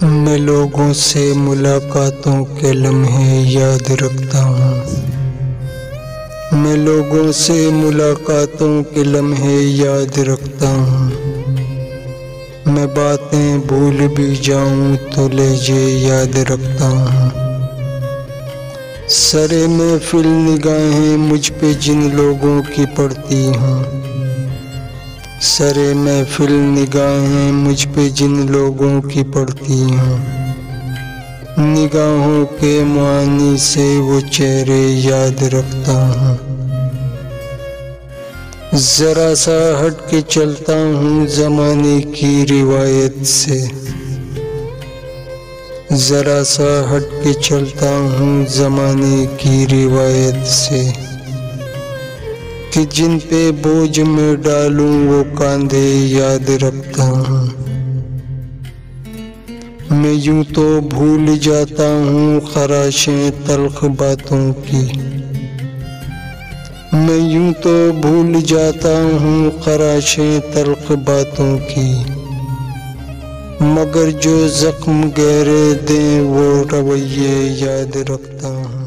मैं लोगों से मुलाकातों के लम्हे याद रखता हूँ। मैं लोगों से मुलाकातों के लम्हे याद रखता हूँ। मैं बातें भूल भी जाऊँ तो लहजे याद रखता हूँ। सरे महफिल निगाहें मुझ पे जिन लोगों की पड़ती हूँ, सरे महफिल निगाहें मुझ पे जिन लोगों की पड़ती हूँ, निगाहों के मानी से वो चेहरे याद रखता हूँ। जरा सा हट के चलता हूँ ज़माने की रिवायत से, जरा सा हट के चलता हूँ ज़माने की रिवायत से, कि जिन पे बोझ में डालूं वो कांधे याद रखता हूँ। मैं यूं तो भूल जाता हूँ खराशें तल्ख बातों की, मैं यूं तो भूल जाता हूँ खराशें तल्ख बातों की, मगर जो जख्म गहरे दें वो रवैये याद रखता हूँ।